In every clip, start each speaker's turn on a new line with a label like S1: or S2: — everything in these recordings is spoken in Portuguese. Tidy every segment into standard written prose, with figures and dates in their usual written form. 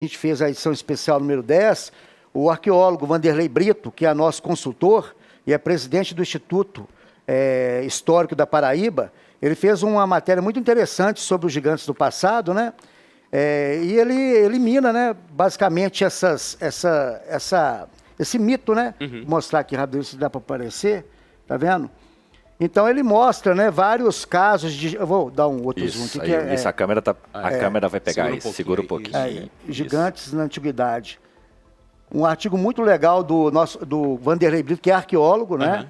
S1: A gente fez a edição especial número 10, o arqueólogo Vanderlei Brito, que é nosso consultor e é presidente do Instituto Histórico da Paraíba, ele fez uma matéria muito interessante sobre os gigantes do passado, né? E ele elimina, né, basicamente esse mito, né? Vou mostrar aqui rápido se dá para aparecer, tá vendo? Então ele mostra, né, vários casos de... Eu vou dar um outro zoom aqui.
S2: Isso, a câmera vai pegar isso, segura um pouquinho.
S1: Gigantes na Antiguidade. Um artigo muito legal do Vanderlei Brito, que é arqueólogo, né?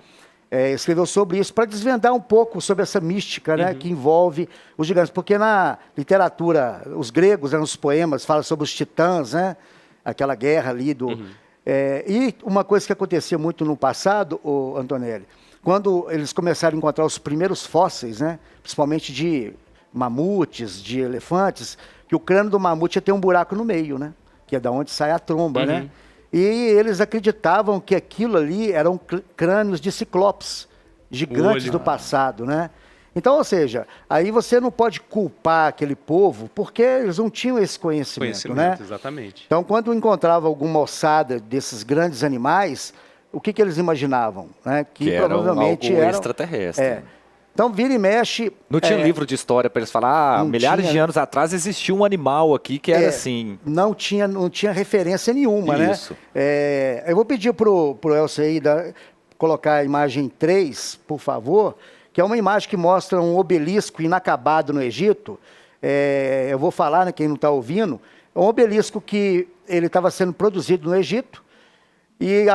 S1: Escreveu sobre isso, para desvendar um pouco sobre essa mística, né, que envolve os gigantes. Porque na literatura, os gregos, nos poemas, falam sobre os titãs, né? Aquela guerra ali do... e uma coisa que acontecia muito no passado, Antonelli, quando eles começaram a encontrar os primeiros fósseis, né, principalmente de mamutes, de elefantes, que o crânio do mamute tem um buraco no meio, né, que é da onde sai a tromba, né? E eles acreditavam que aquilo ali eram crânios de ciclopes, gigantes do passado, né? Então, ou seja, aí você não pode culpar aquele povo, porque eles não tinham esse conhecimento, né?
S3: Exatamente.
S1: Então, quando encontrava alguma ossada desses grandes animais, o que eles imaginavam? Né? Que provavelmente
S2: era algo extraterrestre.
S1: Então, vira e mexe...
S2: Não tinha livro de história para eles falar, milhares de anos atrás existia um animal aqui que era assim...
S1: Não tinha referência nenhuma,
S2: Isso.
S1: né? Eu vou pedir para o Elcio aí colocar a imagem 3, por favor, que é uma imagem que mostra um obelisco inacabado no Egito. Eu vou falar, né, quem não está ouvindo, é um obelisco que ele estava sendo produzido no Egito, e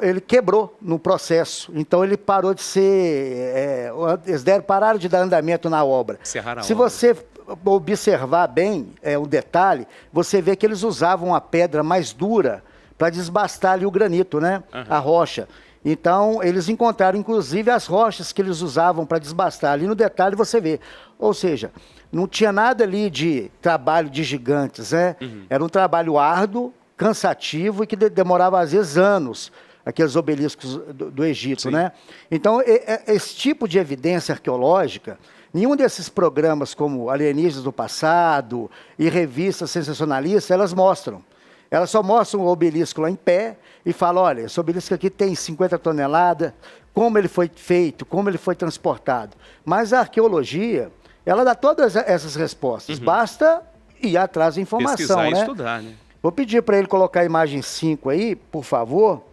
S1: ele quebrou no processo. Então ele parou de ser... eles pararam de dar andamento na obra. Se você observar bem o detalhe, você vê que eles usavam a pedra mais dura para desbastar ali o granito, né? A rocha. Então eles encontraram inclusive as rochas que eles usavam para desbastar. Ali no detalhe você vê. Ou seja, não tinha nada ali de trabalho de gigantes, né? Era um trabalho árduo, cansativo e que demorava às vezes anos, aqueles obeliscos do Egito, né? Então, esse tipo de evidência arqueológica, nenhum desses programas como Alienígenas do Passado e revistas sensacionalistas, elas mostram. Elas só mostram o obelisco lá em pé e falam, olha, esse obelisco aqui tem 50 toneladas, como ele foi feito, como ele foi transportado. Mas a arqueologia, ela dá todas essas respostas. Basta ir atrás da informação,
S3: pesquisar e
S1: né?
S3: estudar, né?
S1: Vou pedir para ele colocar a imagem 5 aí, por favor,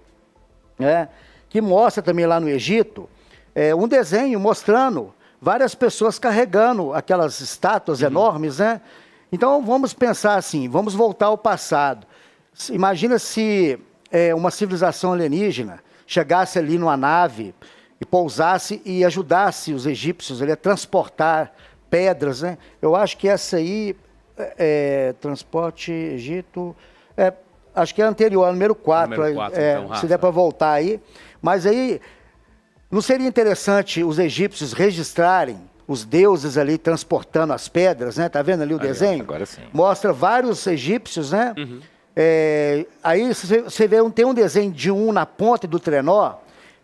S1: que mostra também lá no Egito um desenho mostrando várias pessoas carregando aquelas estátuas enormes, né? Então vamos pensar assim, vamos voltar ao passado. Imagina se uma civilização alienígena chegasse ali numa nave e pousasse e ajudasse os egípcios ali a transportar pedras, né? Eu acho que essa aí... transporte, Egito, acho que é anterior, é número 4, então, se der para voltar aí. Mas aí, não seria interessante os egípcios registrarem os deuses ali transportando as pedras, né? Tá vendo ali o desenho?
S2: Agora sim.
S1: Mostra vários egípcios, né? Aí você vê, tem um desenho de na ponta do trenó,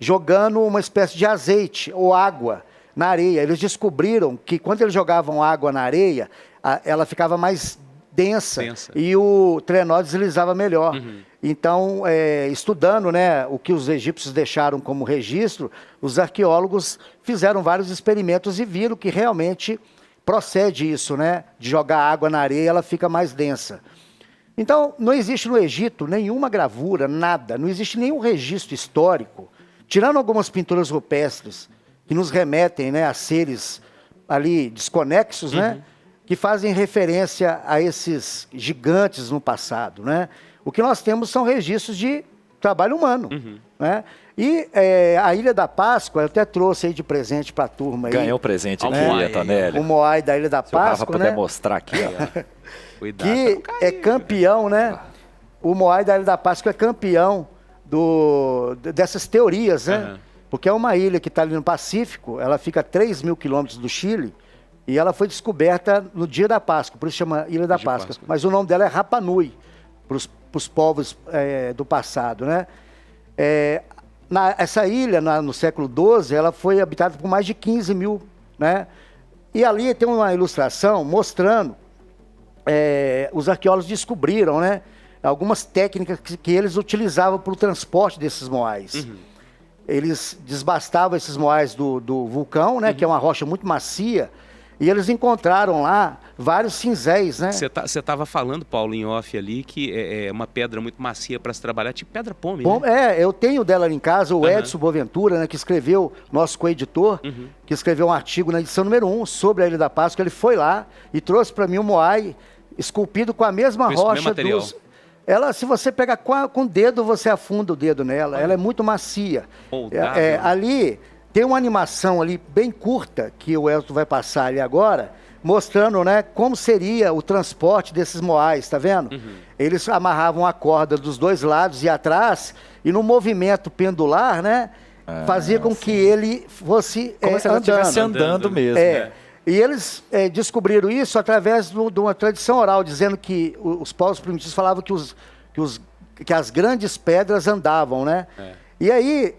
S1: jogando uma espécie de azeite ou água na areia. Eles descobriram que quando eles jogavam água na areia, ela ficava mais densa e o trenó deslizava melhor. Então, estudando, né, o que os egípcios deixaram como registro, os arqueólogos fizeram vários experimentos e viram que realmente procede isso, né, de jogar água na areia, ela fica mais densa. Então, não existe no Egito nenhuma gravura, nada, não existe nenhum registro histórico, tirando algumas pinturas rupestres que nos remetem, né, a seres ali desconexos, né, que fazem referência a esses gigantes no passado, né? O que nós temos são registros de trabalho humano, né? E a Ilha da Páscoa, eu até trouxe aí de presente para a turma.
S2: Ganhou presente aqui, Antonelli.
S1: O Moai da Ilha da Páscoa,
S2: para poder mostrar aqui, ó.
S3: Cuidado,
S1: que é campeão, né? O Moai da Ilha da Páscoa é campeão dessas teorias, né? Porque é uma ilha que está ali no Pacífico, ela fica a 3 mil quilômetros do Chile, e ela foi descoberta no dia da Páscoa, por isso chama Ilha da Páscoa. Mas o nome dela é Rapa Nui, para os povos do passado, né? Essa ilha, no século XII, ela foi habitada por mais de 15 mil, né? E ali tem uma ilustração mostrando os arqueólogos descobriram, né, algumas técnicas que eles utilizavam para o transporte desses moais. Eles desbastavam esses moais do vulcão, né, que é uma rocha muito macia, e eles encontraram lá vários cinzéis, né?
S3: Você estava falando, Paulo, em off ali, que é uma pedra muito macia para se trabalhar, tipo pedra pome, né?
S1: Eu tenho dela em casa, o Edson Boaventura, né, que escreveu, nosso coeditor, que escreveu um artigo na edição número 1 sobre a Ilha da Páscoa. Ele foi lá e trouxe para mim um moai esculpido com a mesma rocha dos... Ela, se você pegar com o dedo, você afunda o dedo nela. Ela é muito macia. Ali tem uma animação ali bem curta, que o Elton vai passar ali agora, mostrando, né, como seria o transporte desses moais, tá vendo? Eles amarravam a corda dos dois lados e atrás, e no movimento pendular, né, fazia com que ele fosse
S2: como se ela estivesse andando mesmo. Né?
S1: E eles descobriram isso através de uma tradição oral, dizendo que os povos primitivos falavam que as grandes pedras andavam, né? E aí,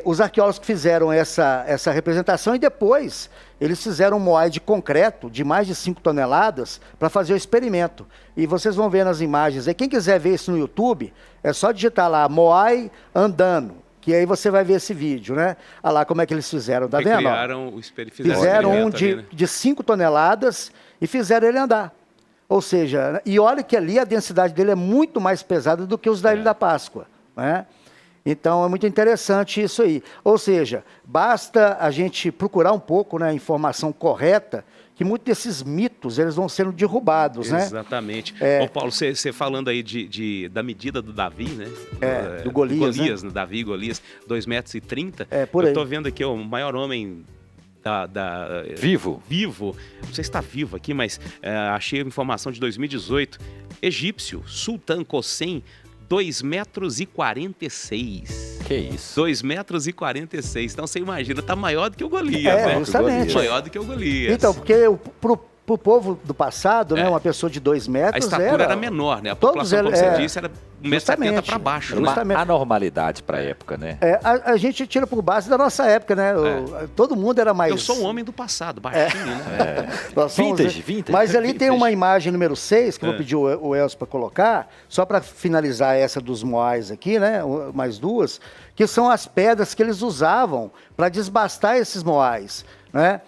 S1: os arqueólogos que fizeram essa representação, e depois eles fizeram um moai de concreto de mais de 5 toneladas para fazer o experimento. E vocês vão ver nas imagens aí. Quem quiser ver isso no YouTube, é só digitar lá, moai andando, que aí você vai ver esse vídeo, né? Olha lá como é que eles fizeram, tá vendo? Fizeram um de 5 toneladas e fizeram ele andar. Ou seja, e olha que ali a densidade dele é muito mais pesada do que os da Ilha da Páscoa, né? Então, é muito interessante isso aí. Ou seja, basta a gente procurar um pouco, né, a informação correta, que muitos desses mitos eles vão sendo derrubados, né?
S3: Exatamente. Ô Paulo, você falando aí da medida do Davi, né?
S1: Do Golias,
S3: né? Davi e Golias, 2,30 metros.
S1: Por aí.
S3: Eu tô vendo aqui o maior homem
S2: vivo.
S3: Não sei se está vivo aqui, mas achei a informação de 2018. Egípcio, Sultan Kossem, 2,46 metros.
S2: Que isso?
S3: 2,46 metros. Então você imagina, tá maior do que o Golias, né?
S1: Justamente.
S3: Maior do que o Golias.
S1: Então, porque pro povo do passado, né, uma pessoa de 2 metros
S3: a estatura era menor, né? A população, como você disse, era 1,70 m para baixo.
S2: Uma anormalidade para a época, né?
S1: A gente tira por base da nossa época, né? Todo mundo era mais...
S3: Eu sou um homem do passado, baixinho, né?
S2: Vintage.
S1: Mas ali tem uma imagem número 6, que eu vou pedir o Elcio para colocar, só para finalizar essa dos moais aqui, né? Mais duas, que são as pedras que eles usavam para desbastar esses moais, né?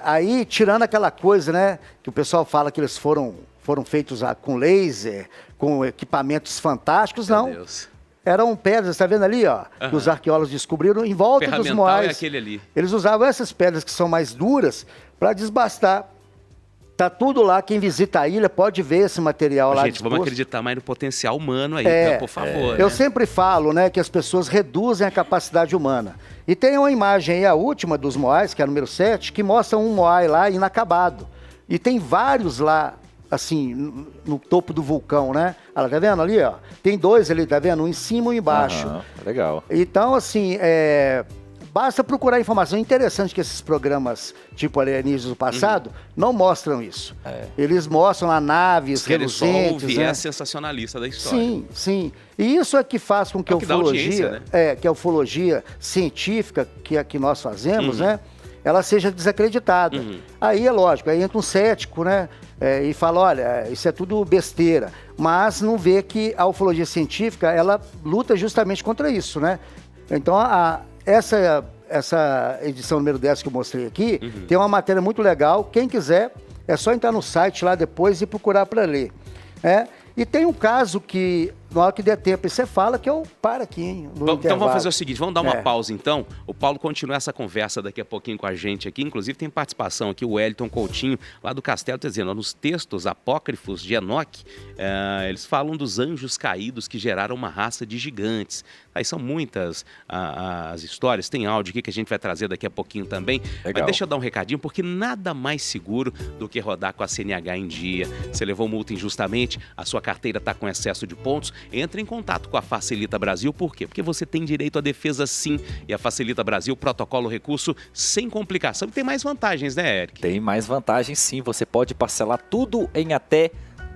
S1: Aí, tirando aquela coisa, né, que o pessoal fala que eles foram feitos com laser, com equipamentos fantásticos, não.
S3: Deus.
S1: Eram pedras, tá vendo ali, ó, que os arqueólogos descobriram em volta dos moais.
S3: Aquele ali.
S1: Eles usavam essas pedras que são mais duras para desbastar. Tá tudo lá, quem visita a ilha pode ver esse material lá.
S3: Gente, vamos acreditar mais no potencial humano aí, por favor.
S1: Eu sempre falo, né, que as pessoas reduzem a capacidade humana. E tem uma imagem aí, a última dos moais, que é a número 7, que mostra um moai lá inacabado. E tem vários lá, assim, no topo do vulcão, né? Olha, tá vendo ali, ó? Tem 2 ali, tá vendo? Um em cima e um embaixo.
S2: Legal.
S1: Então, assim, basta procurar informação. Interessante que esses programas, tipo Alienígenas do Passado, não mostram isso. Eles mostram lá naves reluzentes.
S3: Só o viés sensacionalista da história.
S1: Sim. E isso é que faz com que a ufologia, que a ufologia científica que nós fazemos, né, ela seja desacreditada. Aí é lógico, aí entra um cético, né, e fala, olha, isso é tudo besteira. Mas não vê que a ufologia científica, ela luta justamente contra isso, né? Então, essa edição número 10 que eu mostrei aqui, tem uma matéria muito legal. Quem quiser, é só entrar no site lá depois e procurar para ler. E tem um caso que, na hora que der tempo, você fala que eu paro aqui, hein?
S3: Então vamos fazer o seguinte, vamos dar uma pausa então. O Paulo continua essa conversa daqui a pouquinho com a gente aqui. Inclusive tem participação aqui, o Wellington Coutinho, lá do Castelo, tá dizendo, nos textos apócrifos de Enoque, eles falam dos anjos caídos que geraram uma raça de gigantes. Aí são muitas as histórias, tem áudio aqui que a gente vai trazer daqui a pouquinho também.
S2: Legal.
S3: Mas deixa eu dar um recadinho, porque nada mais seguro do que rodar com a CNH em dia. Você levou multa injustamente, a sua carteira está com excesso de pontos, entre em contato com a Facilita Brasil. Por quê? Porque você tem direito à defesa sim. E a Facilita Brasil, protocolo recurso sem complicação. E tem mais vantagens, né, Eric?
S2: Tem mais vantagens sim. Você pode parcelar tudo em até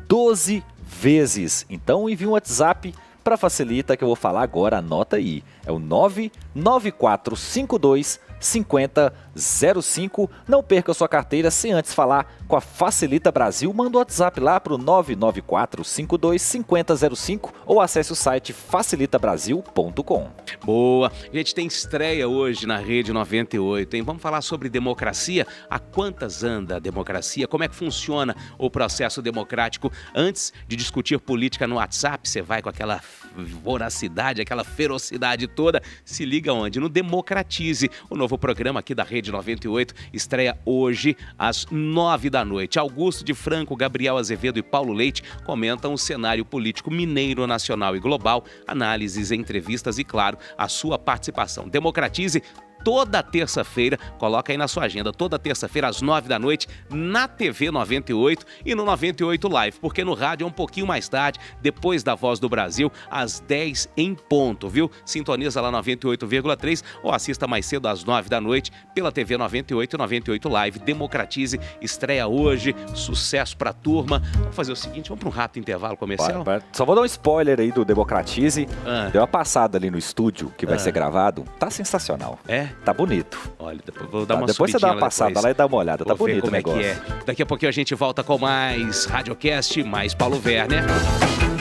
S2: 12 vezes. Então envie um WhatsApp para Facilita, que eu vou falar agora, anota aí. É o 99452-5005. Não perca sua carteira sem antes falar com a Facilita Brasil. Manda o WhatsApp lá para o 99452-5005 ou acesse o site facilitabrasil.com.
S3: Boa! A gente tem estreia hoje na Rede 98, hein? Vamos falar sobre democracia. A quantas anda a democracia? Como é que funciona o processo democrático? Antes de discutir política no WhatsApp, você vai com aquela voracidade, aquela ferocidade toda. Se liga onde? No Democratize. O novo programa aqui da Rede 98 estreia hoje às 9h. Augusto de Franco, Gabriel Azevedo e Paulo Leite comentam o cenário político mineiro, nacional e global, análises, entrevistas e, claro, a sua participação. Democratize toda terça-feira, coloca aí na sua agenda, toda terça-feira às 9h na TV 98 e no 98 Live, porque no rádio é um pouquinho mais tarde, depois da Voz do Brasil, às 10 em ponto, viu? Sintoniza lá 98,3 ou assista mais cedo às 9h pela TV 98 e 98 Live. Democratize, estreia hoje, sucesso pra turma. Vamos fazer o seguinte, vamos para um rápido intervalo comercial?
S2: Só vou dar um spoiler aí do Democratize. Deu uma passada ali no estúdio, que vai ser gravado. Tá sensacional.
S3: É?
S2: Tá bonito.
S3: Olha, vou dar uma
S2: depois você dá uma passada
S3: depois.
S2: lá e dá uma olhada. Tá bonito o negócio.
S3: É. Daqui a pouquinho a gente volta com mais Radiocast, mais Paulo Werner.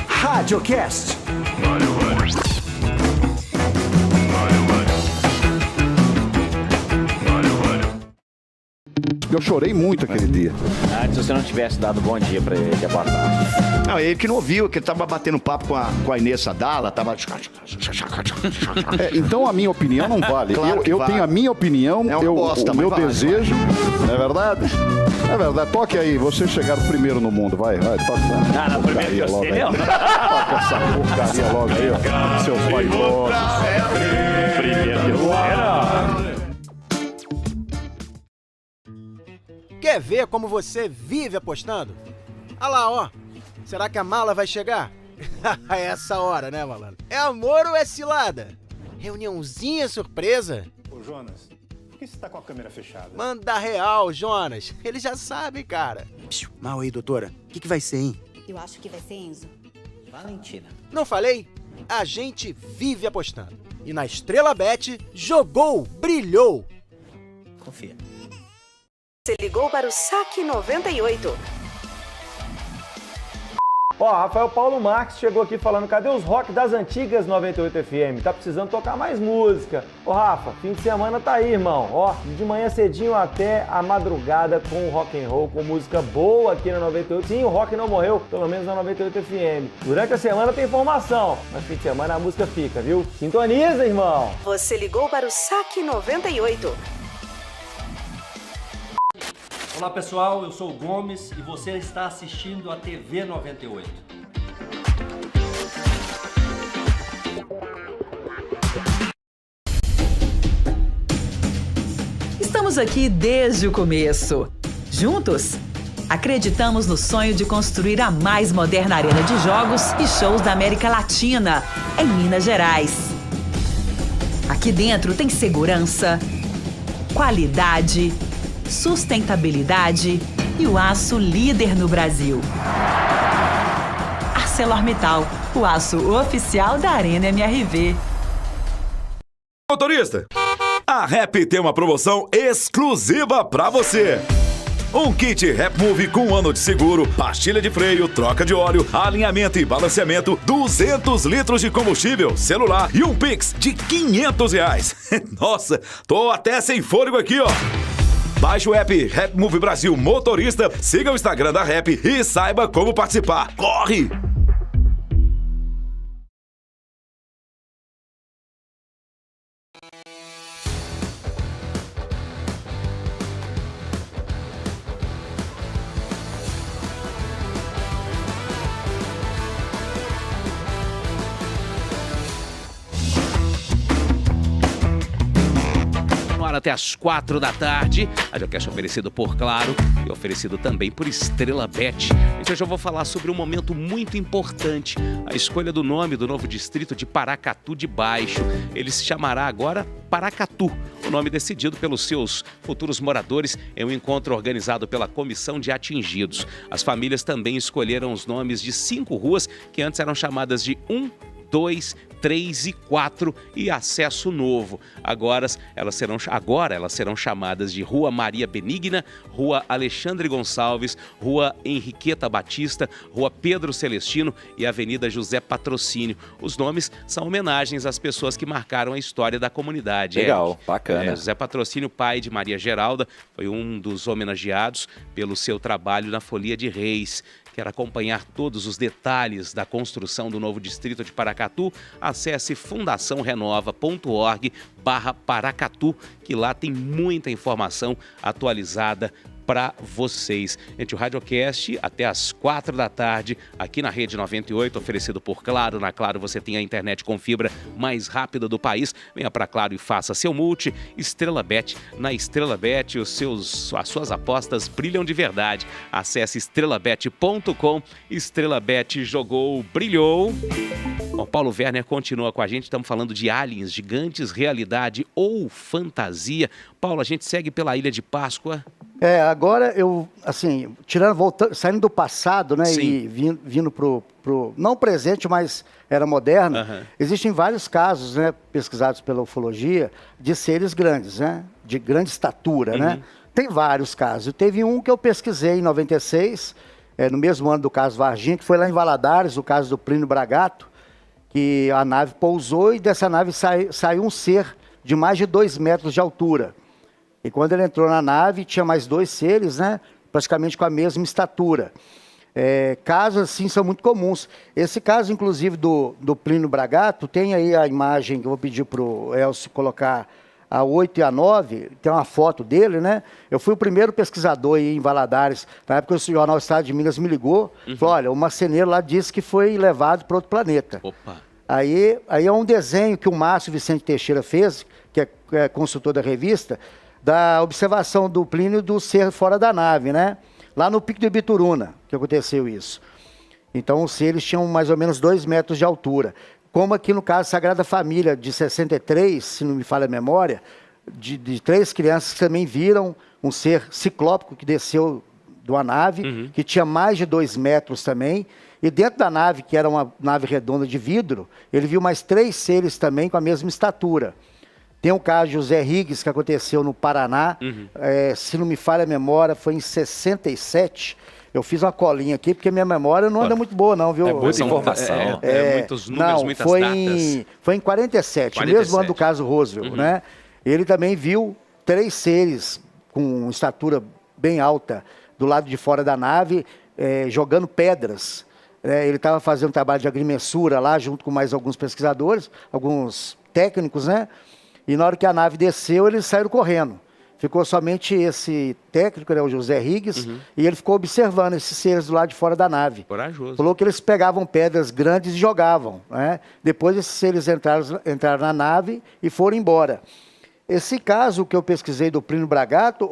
S4: Radiocast.
S5: Eu chorei muito aquele dia.
S6: Se você não tivesse dado bom dia pra ele, que é boa tarde.
S4: Não, ele que não ouviu, que ele tava batendo papo com a Inês Sadala, tava...
S5: Então a minha opinião não vale.
S4: Claro que
S5: eu
S4: vale.
S5: tenho a minha opinião,
S4: É uma bosta,
S5: o meu
S4: mas vale,
S5: desejo, não é verdade? É verdade. Toque aí, vocês chegaram primeiro no mundo, vai, toca.
S6: Não, primeiro que você, não.
S5: Toca essa porcaria logo aí, ó. Seus vaidosos.
S6: Primeiro que você, não.
S7: Quer ver como você vive apostando? Olha lá, ó. Será que a mala vai chegar? É essa hora, né, malandro? É amor ou é cilada? Reuniãozinha surpresa?
S8: Ô, Jonas, por que você tá com a câmera fechada?
S7: Manda real, Jonas. Ele já sabe, cara. Mal aí, doutora. O que vai ser, hein?
S9: Eu acho que vai ser Enzo.
S6: Valentina.
S7: Não falei? A gente vive apostando. E na Estrela Bet, jogou, brilhou.
S6: Confia.
S9: Você ligou para o Saque 98.
S10: Ó, Rafael Paulo Marques chegou aqui falando, cadê os rock das antigas 98 FM? Tá precisando tocar mais música. Ô Rafa, fim de semana tá aí, irmão. Ó, de manhã cedinho até a madrugada com rock and roll, com música boa aqui na 98. Sim, o rock não morreu, pelo menos na 98 FM. Durante a semana tem informação, mas fim de semana a música fica, viu? Sintoniza, irmão!
S9: Você ligou para o Saque 98.
S11: Olá pessoal, eu sou o Gomes e você está assistindo a TV 98.
S12: Estamos aqui desde o começo. Juntos, acreditamos no sonho de construir a mais moderna arena de jogos e shows da América Latina, em Minas Gerais. Aqui dentro tem segurança, qualidade, sustentabilidade e o aço líder no Brasil. ArcelorMittal, o aço oficial da Arena MRV.
S13: Motorista, a Rap tem uma promoção exclusiva pra você. Um kit Rap Move com 1 ano de seguro, pastilha de freio, troca de óleo, alinhamento e balanceamento, 200 litros de combustível, celular e um Pix de R$500. Nossa, tô até sem fôlego aqui, ó. Baixe o app Rap Move Brasil Motorista, siga o Instagram da Rap e saiba como participar. Corre!
S3: Até às 4 da tarde. Radiocast oferecido por Claro e oferecido também por Estrela Bet. E hoje eu vou falar sobre um momento muito importante, a escolha do nome do novo distrito de Paracatu de Baixo. Ele se chamará agora Paracatu, o nome decidido pelos seus futuros moradores em um encontro organizado pela Comissão de Atingidos. As famílias também escolheram os nomes de 5 ruas que antes eram chamadas de 1, 2, 3 e 4 e acesso novo. Agora elas serão chamadas de Rua Maria Benigna, Rua Alexandre Gonçalves, Rua Henriqueta Batista, Rua Pedro Celestino e Avenida José Patrocínio. Os nomes são homenagens às pessoas que marcaram a história da comunidade.
S2: Legal, bacana.
S3: José Patrocínio, pai de Maria Geralda, foi um dos homenageados pelo seu trabalho na Folia de Reis. Quer acompanhar todos os detalhes da construção do novo distrito de Paracatu? Acesse fundaçãorenova.org/Paracatu, que lá tem muita informação atualizada para vocês. Gente, o Radiocast até às 4 da tarde, aqui na Rede 98, oferecido por Claro. Na Claro você tem a internet com fibra mais rápida do país. Venha para Claro e faça seu multi. Estrela Bet. Na Estrela Bet, as suas apostas brilham de verdade. Acesse estrelabet.com. Estrela Bet jogou, brilhou. O Paulo Werner continua com a gente. Estamos falando de aliens, gigantes, realidade ou fantasia. Paulo, a gente segue pela Ilha de Páscoa.
S1: Agora eu, assim, saindo do passado, né, sim, e vindo pro não presente, mas era moderno, existem vários casos, né, pesquisados pela ufologia, de seres grandes, né, de grande estatura, né. Tem vários casos. Teve um que eu pesquisei em 96, no mesmo ano do caso Varginha, que foi lá em Valadares, o caso do Plínio Bragato, que a nave pousou e dessa nave saiu um ser de mais de 2 metros de altura. E quando ele entrou na nave, tinha mais 2 seres, né, praticamente com a mesma estatura. Casos assim são muito comuns. Esse caso, inclusive, do Plínio Bragato, tem aí a imagem que eu vou pedir para o Elcio colocar, a 8 e a 9, tem uma foto dele, né? Eu fui o primeiro pesquisador aí em Valadares, na época o Jornal Estado de Minas me ligou, falou, olha, o marceneiro lá disse que foi levado para outro planeta.
S3: Opa.
S1: Aí é um desenho que o Márcio Vicente Teixeira fez, que é consultor da revista, da observação do Plínio do ser fora da nave, né? Lá no Pico do Ibituruna, que aconteceu isso. Então, os seres tinham mais ou menos 2 metros de altura. Como aqui no caso Sagrada Família, de 63, se não me falha a memória, de 3 crianças que também viram um ser ciclópico que desceu de uma nave, que tinha mais de 2 metros também. E dentro da nave, que era uma nave redonda de vidro, ele viu mais 3 seres também com a mesma estatura. Tem o caso de José Riggs, que aconteceu no Paraná, se não me falha a memória, foi em 67. Eu fiz uma colinha aqui, porque minha memória não anda muito boa não, viu?
S2: É muita informação.
S3: Muitos números, muitas datas.
S1: Foi em 47, mesmo ano do caso Roosevelt, né? Ele também viu 3 seres com estatura bem alta do lado de fora da nave, jogando pedras. Ele estava fazendo um trabalho de agrimensura lá, junto com mais alguns pesquisadores, alguns técnicos, né? E na hora que a nave desceu, eles saíram correndo. Ficou somente esse técnico, né, o José Riggs, e ele ficou observando esses seres do lado de fora da nave.
S3: Corajoso.
S1: Falou que eles pegavam pedras grandes e jogavam, né? Depois esses seres entraram na nave e foram embora. Esse caso que eu pesquisei do Plínio Bragato,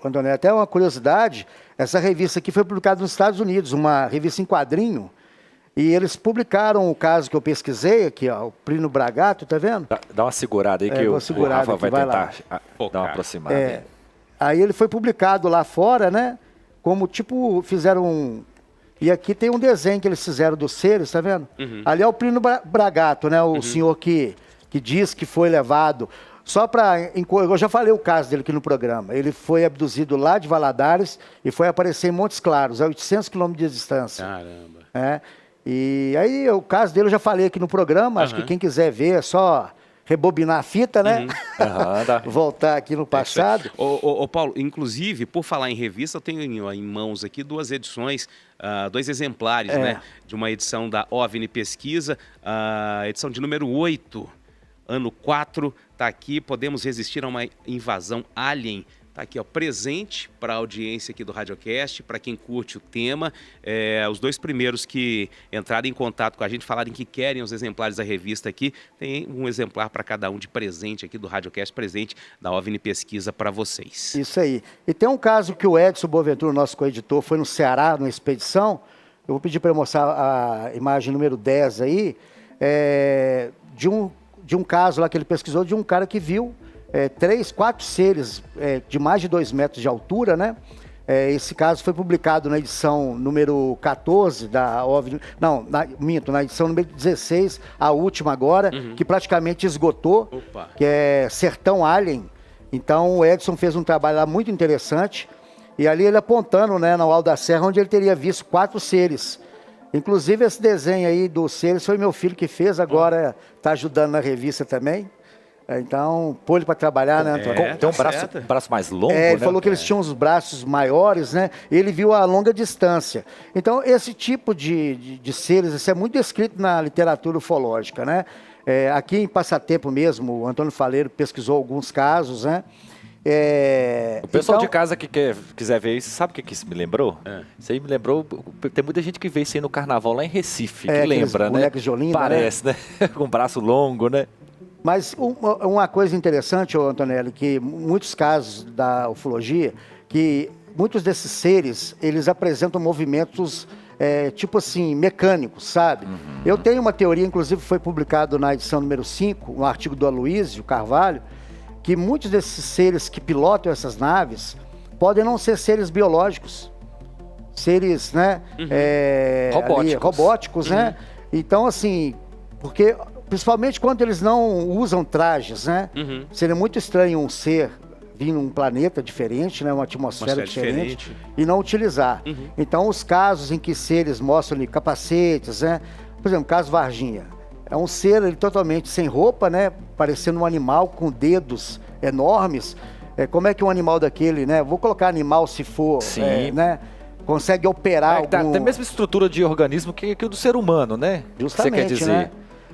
S1: Antônio, até uma curiosidade, essa revista aqui foi publicada nos Estados Unidos, uma revista em quadrinho, e eles publicaram o caso que eu pesquisei aqui, ó, o Plínio Bragato, tá vendo?
S2: Dá uma segurada aí que o Rafa vai tentar dar uma aproximada.
S1: Aí ele foi publicado lá fora, né? Como tipo, fizeram E aqui tem um desenho que eles fizeram dos seres, tá vendo? Ali é o Plínio Bragato, né? O senhor que diz que foi levado. Só para... Eu já falei o caso dele aqui no programa. Ele foi abduzido lá de Valadares e foi aparecer em Montes Claros, a 800 quilômetros de distância.
S3: Caramba.
S1: E aí, o caso dele eu já falei aqui no programa, acho que quem quiser ver é só rebobinar a fita, né? Voltar aqui no passado.
S3: Ô, Paulo, inclusive, por falar em revista, eu tenho em mãos aqui 2 edições, 2 exemplares, né? De uma edição da OVNI Pesquisa, a edição de número 8, ano 4, tá aqui, Podemos Resistir a uma Invasão Alien. Tá aqui, ó, presente para a audiência aqui do Radiocast, para quem curte o tema. Os 2 primeiros que entrarem em contato com a gente, falarem que querem os exemplares da revista aqui, tem um exemplar para cada um de presente aqui do Radiocast, presente da OVNI Pesquisa para vocês.
S1: Isso aí. E tem um caso que o Edson Boaventura, nosso coeditor, foi no Ceará, numa expedição. Eu vou pedir para ele mostrar a imagem número 10 aí, de um caso lá que ele pesquisou, de um cara que viu 3, 4 seres de mais de 2 metros de altura, né? Esse caso foi publicado na edição número 14 da OVNI, na edição número 16, a última agora, que praticamente esgotou, que é Sertão Alien. Então o Edson fez um trabalho lá muito interessante, e ali ele apontando, né, no Alto da Serra, onde ele teria visto 4 seres. Inclusive esse desenho aí dos seres foi meu filho que fez, agora está ajudando na revista também. Então, pôr ele para trabalhar, né, Antônio?
S2: Tem um braço mais longo,
S1: ele
S2: né?
S1: falou que eles tinham os braços maiores, né? Ele viu a longa distância. Então, esse tipo de seres, isso é muito descrito na literatura ufológica, né? Aqui em Passatempo mesmo, o Antônio Faleiro pesquisou alguns casos, né?
S2: O pessoal de casa que quiser ver isso, sabe o que isso me lembrou? Isso aí me lembrou, tem muita gente que vê isso aí no carnaval lá em Recife, que lembra, né?
S1: De Olinda,
S2: parece, né? Com braço longo, né?
S1: Mas uma coisa interessante, Antonelli, que muitos casos da ufologia, que muitos desses seres, eles apresentam movimentos, tipo assim, mecânicos, sabe? Eu tenho uma teoria, inclusive foi publicado na edição número 5, um artigo do Aloysio Carvalho, que muitos desses seres que pilotam essas naves podem não ser seres biológicos, seres, né? Robóticos, né? Então, assim, porque... Principalmente quando eles não usam trajes, né? Seria muito estranho um ser vir num planeta diferente, né? Uma atmosfera diferente e não utilizar. Então, os casos em que seres mostram ali capacetes, né? Por exemplo, o caso Varginha. É um ser ele, totalmente sem roupa, né? Parecendo um animal com dedos enormes. Como é que um animal daquele, né? Vou colocar animal se for, né? Consegue operar
S2: Tem a mesma estrutura de organismo que o do ser humano, né?
S1: Justamente,
S2: você quer dizer?
S1: Né?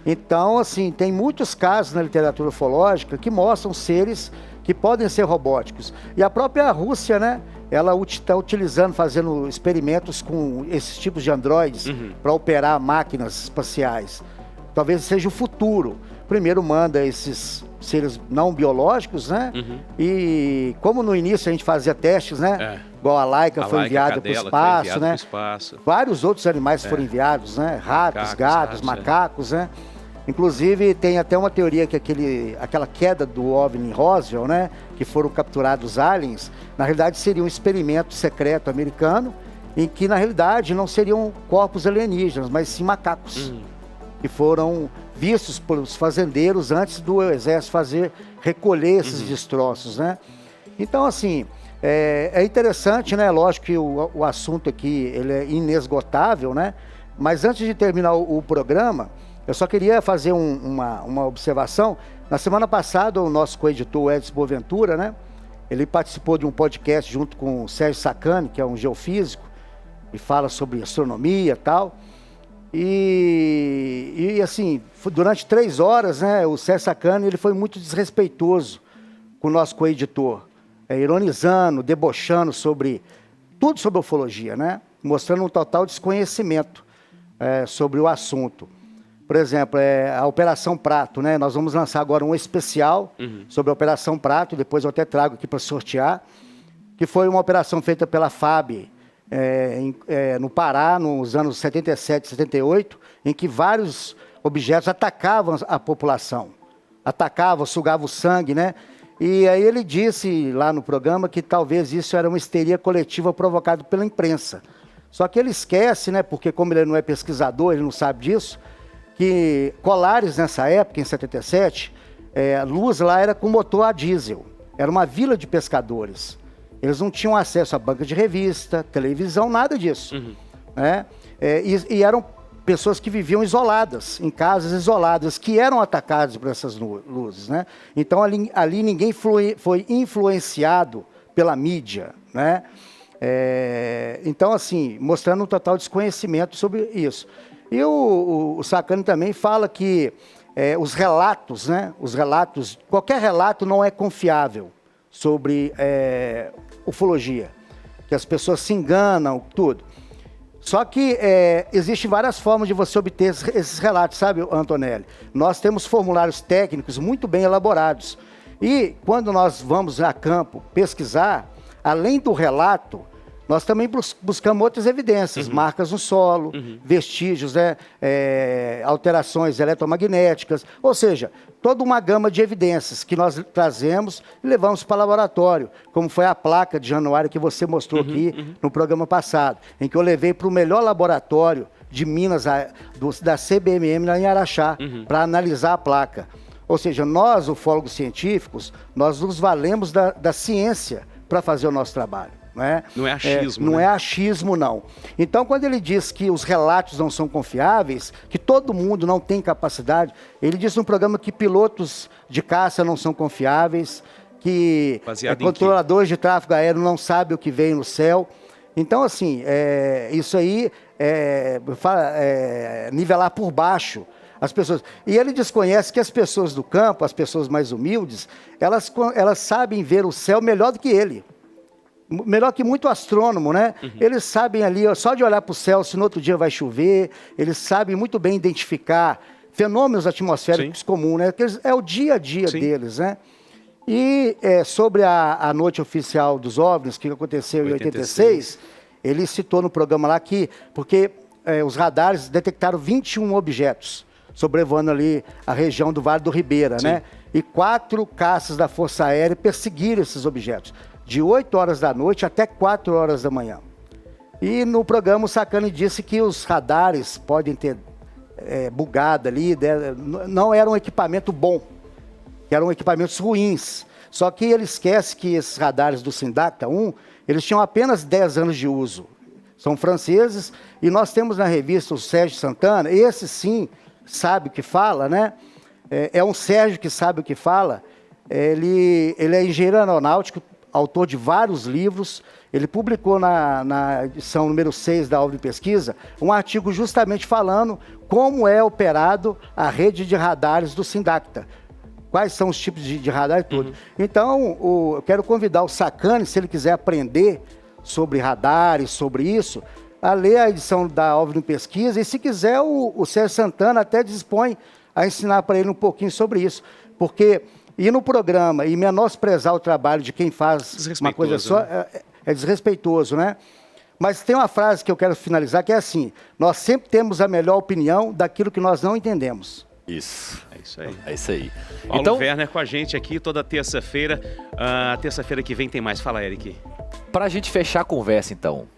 S1: Então, assim, tem muitos casos na literatura ufológica que mostram seres que podem ser robóticos. E a própria Rússia, né? Ela está utilizando, fazendo experimentos com esses tipos de androides para operar máquinas espaciais. Talvez seja o futuro. Primeiro manda esses seres não biológicos, né? E como no início a gente fazia testes, né? Igual a Laika foi enviada para o espaço, né? Vários outros animais foram enviados, né? Ratos, gatos, macacos, né? Inclusive, tem até uma teoria que aquela queda do OVNI Roswell, né, que foram capturados aliens, na realidade seria um experimento secreto americano, em que, na realidade, não seriam corpos alienígenas, mas sim macacos, que foram vistos pelos fazendeiros antes do exército recolher esses destroços, né? Então, assim, é interessante, né? Lógico que o assunto aqui ele é inesgotável, né? Mas antes de terminar o programa, eu só queria fazer uma observação. Na semana passada, o nosso coeditor Edson Boaventura, né? Ele participou de um podcast junto com o Sérgio Sacani, que é um geofísico, e fala sobre astronomia e tal. E assim, durante 3 horas, né? O Sérgio Sacani, ele foi muito desrespeitoso com o nosso coeditor, ironizando, debochando tudo sobre ufologia, né? Mostrando um total desconhecimento sobre o assunto. Por exemplo, a Operação Prato, né? Nós vamos lançar agora um especial sobre a Operação Prato, depois eu até trago aqui para sortear, que foi uma operação feita pela FAB no Pará, nos anos 77, 78, em que vários objetos atacavam a população. Atacavam, sugavam o sangue, né? E aí ele disse lá no programa que talvez isso era uma histeria coletiva provocada pela imprensa. Só que ele esquece, né? Porque como ele não é pesquisador, ele não sabe disso, que Colares, nessa época, em 77, a luz lá era com motor a diesel. Era uma vila de pescadores. Eles não tinham acesso a banca de revista, televisão, nada disso. Né? E eram pessoas que viviam isoladas, em casas isoladas, que eram atacadas por essas luzes. Né? Então, ali ninguém foi influenciado pela mídia. Né? Então, assim, mostrando um total desconhecimento sobre isso. E o Sacani também fala que os relatos, né? Qualquer relato não é confiável sobre ufologia, que as pessoas se enganam, tudo. Só que existem várias formas de você obter esses relatos, sabe, Antonelli? Nós temos formulários técnicos muito bem elaborados. E quando nós vamos a campo pesquisar, além do relato, nós também buscamos outras evidências, marcas no solo, vestígios, né, alterações eletromagnéticas, ou seja, toda uma gama de evidências que nós trazemos e levamos para o laboratório, como foi a placa de Januário que você mostrou aqui no programa passado, em que eu levei para o melhor laboratório de Minas, da CBMM lá em Araxá, para analisar a placa. Ou seja, nós, ufólogos científicos, nós nos valemos da ciência para fazer o nosso trabalho.
S3: Não é achismo.
S1: Não é achismo, não. Então, quando ele diz que os relatos não são confiáveis, que todo mundo não tem capacidade, ele disse no programa que pilotos de caça não são confiáveis, que controladores de tráfego aéreo não sabem o que vem no céu. Então, assim, isso aí nivelar por baixo as pessoas. E ele desconhece que as pessoas do campo, as pessoas mais humildes, elas sabem ver o céu melhor do que ele. Melhor que muito astrônomo, né? Eles sabem ali, só de olhar para o céu, se no outro dia vai chover, eles sabem muito bem identificar fenômenos atmosféricos comuns, né? É o dia a dia deles, né? E sobre a noite oficial dos OVNIs, que aconteceu em 86, ele citou no programa lá que, porque os radares detectaram 21 objetos sobrevoando ali a região do Vale do Ribeira, né? E 4 caças da Força Aérea perseguiram esses objetos, de 8 horas da noite até 4 horas da manhã. E no programa o Sacani disse que os radares podem ter bugado ali, não era um equipamento bom, que eram equipamentos ruins. Só que ele esquece que esses radares do Sindacta 1, eles tinham apenas 10 anos de uso. São franceses, e nós temos na revista o Sérgio Santana, esse sim sabe o que fala, né? É um Sérgio que sabe o que fala. Ele é engenheiro aeronáutico, autor de vários livros. Ele publicou na edição número 6 da OVNI Pesquisa um artigo justamente falando como é operado a rede de radares do Sindacta. Quais são os tipos de radar e tudo. Então, eu quero convidar o Sacani, se ele quiser aprender sobre radares, sobre isso, a ler a edição da OVNI Pesquisa, e se quiser, o Sérgio Santana até dispõe a ensinar para ele um pouquinho sobre isso. Porque ir no programa e menosprezar o trabalho de quem faz uma coisa só é desrespeitoso, né? Mas tem uma frase que eu quero finalizar, que é assim: nós sempre temos a melhor opinião daquilo que nós não entendemos.
S2: Isso.
S3: É isso aí.
S2: É isso aí.
S3: Paulo
S2: então,
S3: Werner com a gente aqui toda terça-feira. Terça-feira que vem tem mais. Fala, Eric.
S2: Pra gente fechar a conversa, então.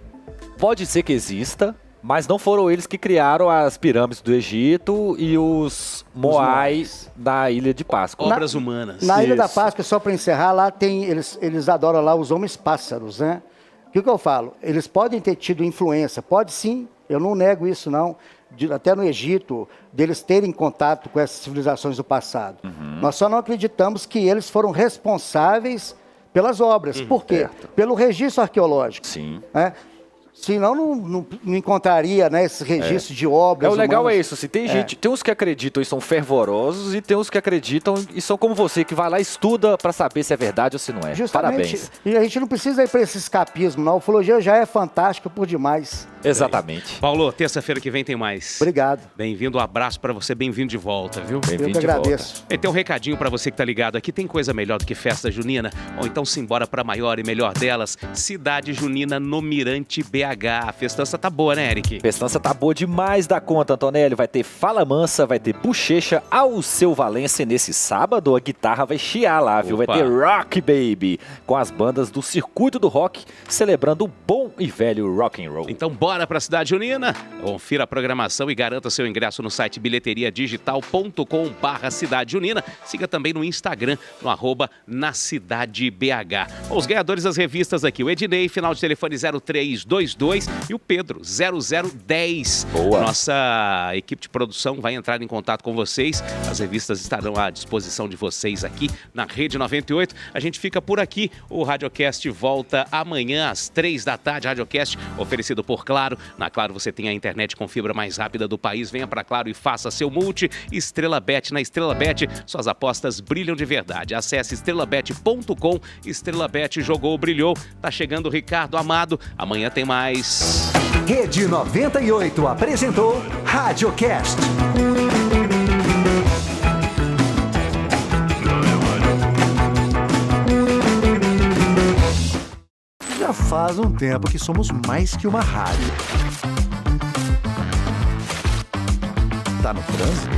S2: Pode ser que exista, mas não foram eles que criaram as pirâmides do Egito e os Moais da Ilha de Páscoa.
S3: Obras humanas.
S1: Na Ilha da Páscoa, só para encerrar, lá tem, eles adoram lá os homens pássaros, né? O que eu falo? Eles podem ter tido influência, pode sim, eu não nego isso não, até no Egito, deles terem contato com essas civilizações do passado. Nós só não acreditamos que eles foram responsáveis pelas obras. Por quê?
S2: Certo.
S1: Pelo registro arqueológico.
S2: Sim.
S1: Né? Senão não encontraria, né, esse registro de obras.
S2: O legal
S1: humanas.
S2: é isso, tem gente, tem uns que acreditam e são fervorosos, e tem uns que acreditam e são como você, que vai lá e estuda para saber se é verdade ou se não é.
S1: Justamente.
S2: Parabéns.
S1: E a gente não precisa ir para esse escapismo, não. A ufologia já é fantástica por demais.
S2: Exatamente.
S3: Paulo, terça-feira que vem tem mais.
S1: Obrigado.
S3: Bem-vindo, um abraço para você, bem-vindo de volta, viu?
S2: Bem-vindo
S1: Eu que agradeço.
S3: E tem um recadinho para você que tá ligado aqui, tem coisa melhor do que festa junina? Ou então simbora para a maior e melhor delas, Cidade Junina no Mirante BH. A festança tá boa, né, Eric?
S2: A festança tá boa demais da conta, Antonelli. Vai ter Fala Mansa, vai ter Bochecha, Alceu Valença, e nesse sábado a guitarra vai chiar lá, viu? Vai ter Rock Baby, com as bandas do Circuito do Rock, celebrando o bom e velho rock and roll.
S3: Então bora pra Cidade Junina, confira a programação e garanta seu ingresso no site bilheteriadigital.com/Cidade Junina. Siga também no Instagram, no @nacidadebh. Os ganhadores das revistas aqui, o Ednei, final de telefone 0322, e o Pedro, 0010.
S2: Boa.
S3: Nossa equipe de produção vai entrar em contato com vocês. As revistas estarão à disposição de vocês aqui na Rede 98. A gente fica por aqui. O Radiocast volta amanhã às 3 da tarde. Radiocast oferecido por Claro. Na Claro você tem a internet com fibra mais rápida do país. Venha para Claro e faça seu multi. Estrela Bet. Na Estrela Bet, suas apostas brilham de verdade. Acesse estrelabet.com. Estrela Bet jogou, brilhou. Tá chegando o Ricardo Amado. Amanhã tem mais.
S14: Rede 98 apresentou Radiocast.
S10: Já
S14: Faz um tempo que somos mais que uma rádio. Tá no trânsito?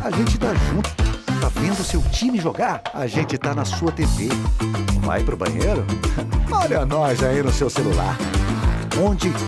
S14: A gente tá junto. Tá vendo seu time jogar? A gente tá na sua TV. Vai pro banheiro? Olha nós aí no seu celular. Onde